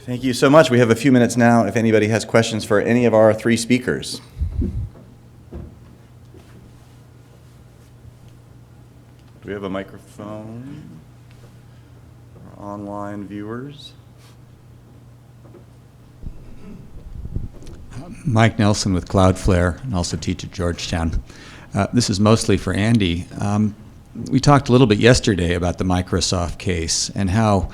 Thank you so much. We have a few minutes now if anybody has questions for any of our three speakers. Do we have a microphone for online viewers? Mike Nelson with Cloudflare, and also teach at Georgetown. This is mostly for Andy. We talked a little bit yesterday about the Microsoft case and how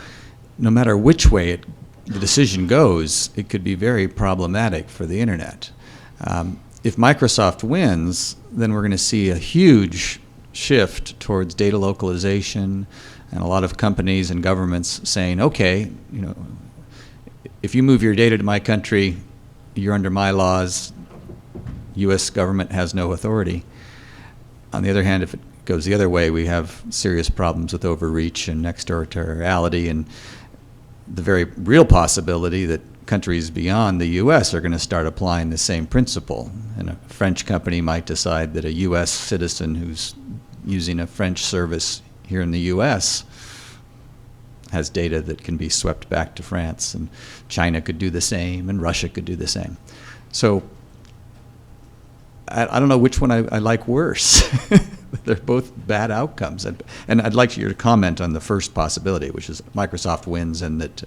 no matter which way the decision goes, it could be very problematic for the internet. If Microsoft wins, then we're going to see a huge shift towards data localization, and a lot of companies and governments saying, okay, if you move your data to my country, you're under my laws. U.S. government has no authority. On the other hand, if it goes the other way, we have serious problems with overreach and extraterritoriality, and the very real possibility that countries beyond the U.S. are going to start applying the same principle. And a French company might decide that a U.S. citizen who's using a French service here in the U.S. has data that can be swept back to France, and China could do the same, and Russia could do the same. So I don't know which one I like worse. They're both bad outcomes. And I'd like you to comment on the first possibility, which is Microsoft wins and that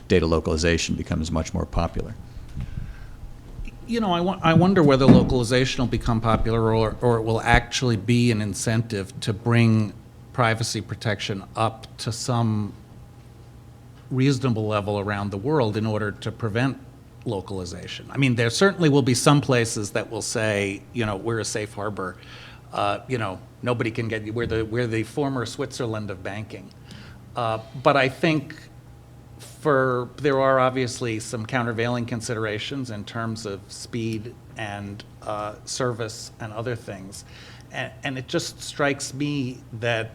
data localization becomes much more popular. I wonder whether localization will become popular or it will actually be an incentive to bring privacy protection up to some reasonable level around the world in order to prevent localization. I mean, there certainly will be some places that will say, we're a safe harbor. Nobody can get you. We're the former Switzerland of banking. But I think there are obviously some countervailing considerations in terms of speed and service and other things. And it just strikes me that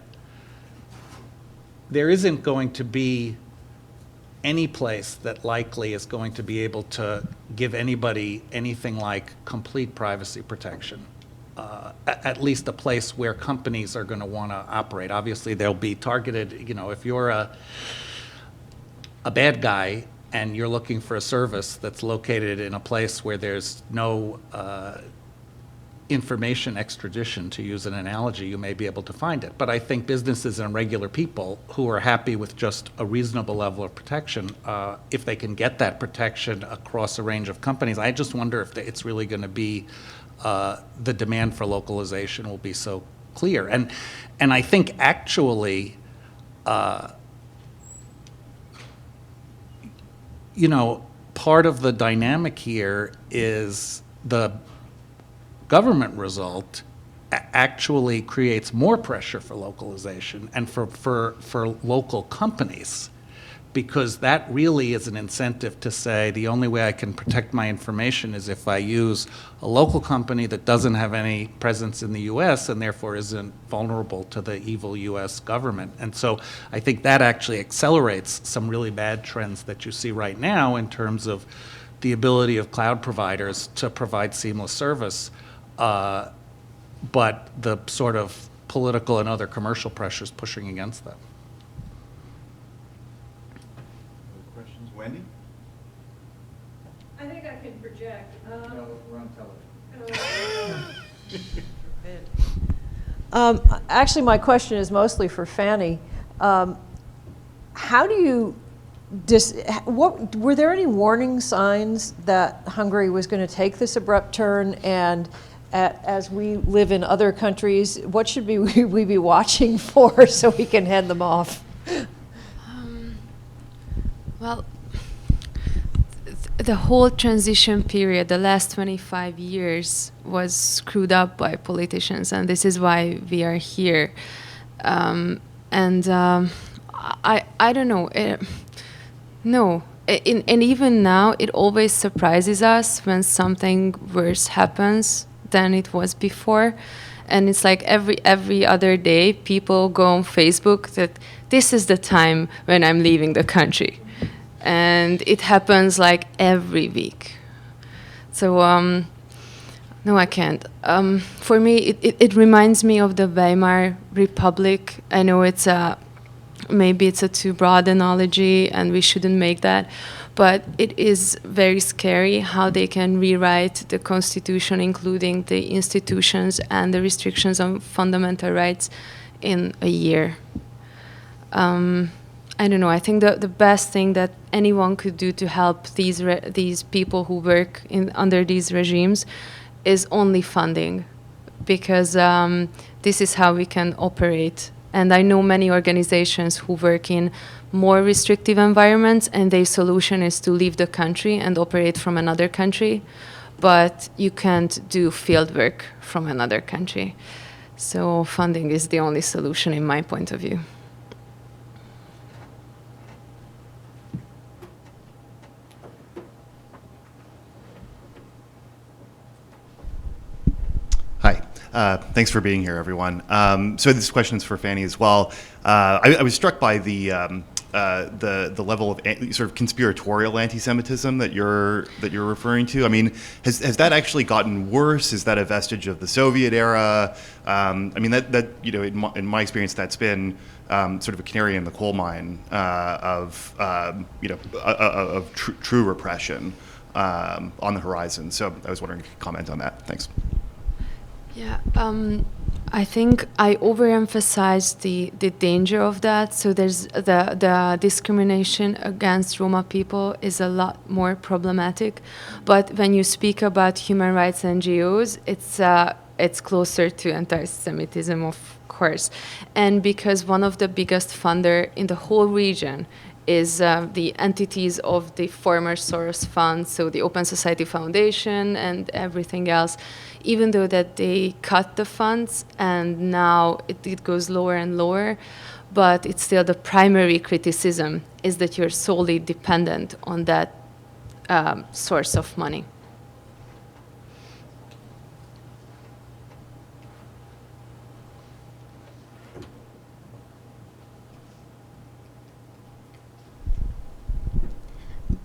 there isn't going to be any place that likely is going to be able to give anybody anything like complete privacy protection. At least a place where companies are going to want to operate. Obviously, they'll be targeted. If you're a bad guy and you're looking for a service that's located in a place where there's no information extradition, to use an analogy, you may be able to find it. But I think businesses and regular people who are happy with just a reasonable level of protection, if they can get that protection across a range of companies, I just wonder if it's really going to be the demand for localization will be so clear. And I think actually, part of the dynamic here is the government result actually creates more pressure for localization and for local companies, because that really is an incentive to say the only way I can protect my information is if I use a local company that doesn't have any presence in the U.S. and therefore isn't vulnerable to the evil U.S. government. And so I think that actually accelerates some really bad trends that you see right now in terms of the ability of cloud providers to provide seamless service, but the sort of political and other commercial pressures pushing against that. Questions? Wendy? I think I can project. No, we're on television. Actually, my question is mostly for Fanny. How do you were there any warning signs that Hungary was going to take this abrupt turn? And as we live in other countries, what should we be watching for so we can head them off? Well, the whole transition period, the last 25 years, was screwed up by politicians, and this is why we are here. I don't know. And even now, it always surprises us when something worse happens than it was before. And it's like every other day, people go on Facebook that this is the time when I'm leaving the country. And it happens like every week. So, no, I can't. For me, it reminds me of the Weimar Republic. I know it's a maybe it's a too broad analogy and we shouldn't make that, but it is very scary how they can rewrite the Constitution, including the institutions and the restrictions on fundamental rights, in a year. I don't know. I think the best thing that anyone could do to help these people who work under these regimes is only funding, because this is how we can operate. And I know many organizations who work in more restrictive environments, and their solution is to leave the country and operate from another country, but you can't do field work from another country. So funding is the only solution in my point of view. Hi. Thanks for being here, everyone. So this question is for Fanny as well. I was struck by the level of sort of conspiratorial anti-Semitism that you're referring to. I mean, has that actually gotten worse? Is that a vestige of the Soviet era? I mean, that in my experience, that's been sort of a canary in the coal mine of true repression on the horizon. So I was wondering if you could comment on that. Thanks. Yeah, I think I overemphasized the danger of that. So there's the discrimination against Roma people is a lot more problematic. But when you speak about human rights NGOs, it's closer to anti-Semitism, of course. And because one of the biggest funder in the whole region is the entities of the former Soros Fund, so the Open Society Foundation and everything else, even though that they cut the funds and now it goes lower and lower, but it's still the primary criticism is that you're solely dependent on that source of money.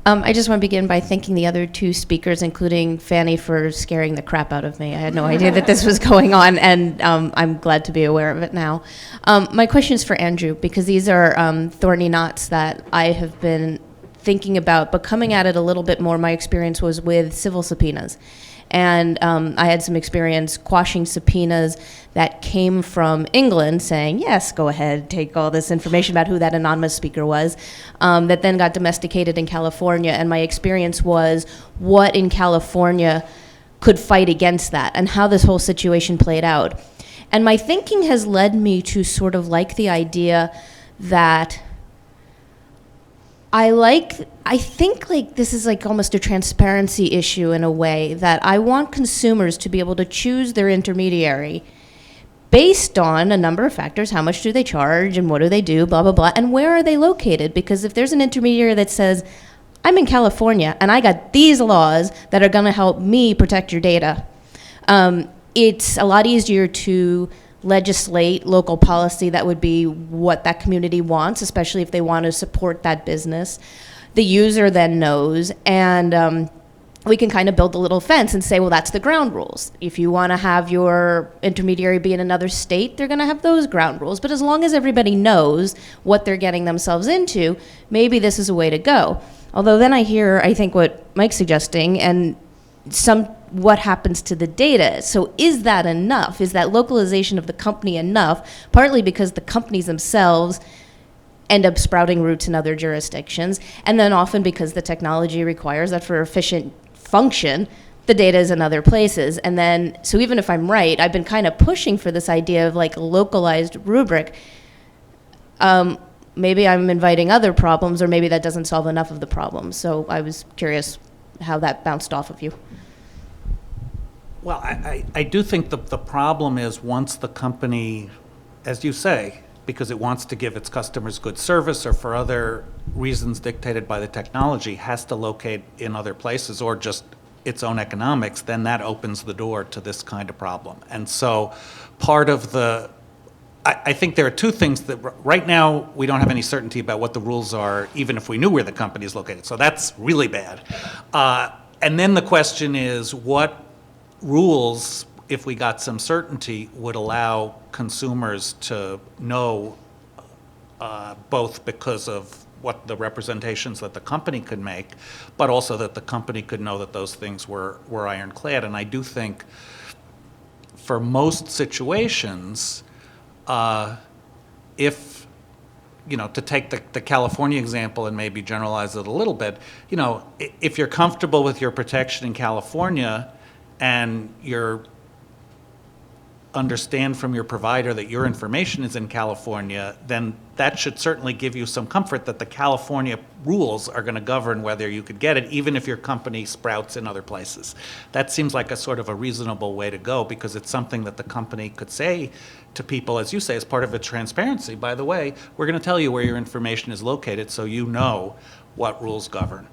I just want to begin by thanking the other two speakers, including Fanny, for scaring the crap out of me. I had no idea that this was going on, and I'm glad to be aware of it now. My question is for Andrew, because these are thorny knots that I have been thinking about, but coming at it a little bit more, my experience was with civil subpoenas. And I had some experience quashing subpoenas that came from England saying, yes, go ahead, take all this information about who that anonymous speaker was, that then got domesticated in California. And my experience was what in California could fight against that and how this whole situation played out. And my thinking has led me to sort of like the idea that I think like this is like almost a transparency issue in a way, that I want consumers to be able to choose their intermediary based on a number of factors. How much do they charge and what do they do, blah, blah, blah, and where are they located? Because if there's an intermediary that says, I'm in California and I got these laws that are gonna help me protect your data, it's a lot easier to legislate local policy that would be what that community wants, especially if they want to support that business. The user then knows, and we can kind of build a little fence and say, well, that's the ground rules. If you want to have your intermediary be in another state, they're going to have those ground rules. But as long as everybody knows what they're getting themselves into, maybe this is a way to go. Although then I hear, I think, what Mike's suggesting, and what happens to the data. So is that enough? Is that localization of the company enough? Partly because the companies themselves end up sprouting roots in other jurisdictions, and then often because the technology requires that for efficient function, the data is in other places. And then, so even if I'm right, I've been kind of pushing for this idea of like a localized rubric. Maybe I'm inviting other problems, or maybe that doesn't solve enough of the problems. So I was curious how that bounced off of you. Well, I do think the problem is once the company, as you say, because it wants to give its customers good service or for other reasons dictated by the technology, has to locate in other places or just its own economics, then that opens the door to this kind of problem. And so part of I think there are two things that right now we don't have any certainty about what the rules are, even if we knew where the company is located. So that's really bad. And then the question is, what rules, if we got some certainty, would allow consumers to know both because of what the representations that the company could make, but also that the company could know that those things were ironclad. And I do think for most situations, if, to take the California example and maybe generalize it a little bit, if you're comfortable with your protection in California and you're understand from your provider that your information is in California, then that should certainly give you some comfort that the California rules are going to govern whether you could get it, even if your company sprouts in other places. That seems like a sort of a reasonable way to go, because it's something that the company could say to people, as you say, as part of its transparency. By the way, we're going to tell you where your information is located so you know what rules govern.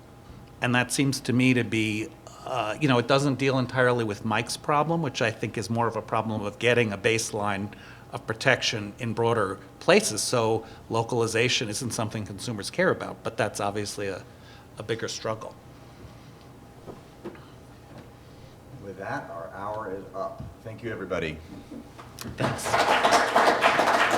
And that seems to me to be it doesn't deal entirely with Mike's problem, which I think is more of a problem of getting a baseline of protection in broader places. So localization isn't something consumers care about, but that's obviously a bigger struggle. With that, our hour is up. Thank you, everybody. Thanks.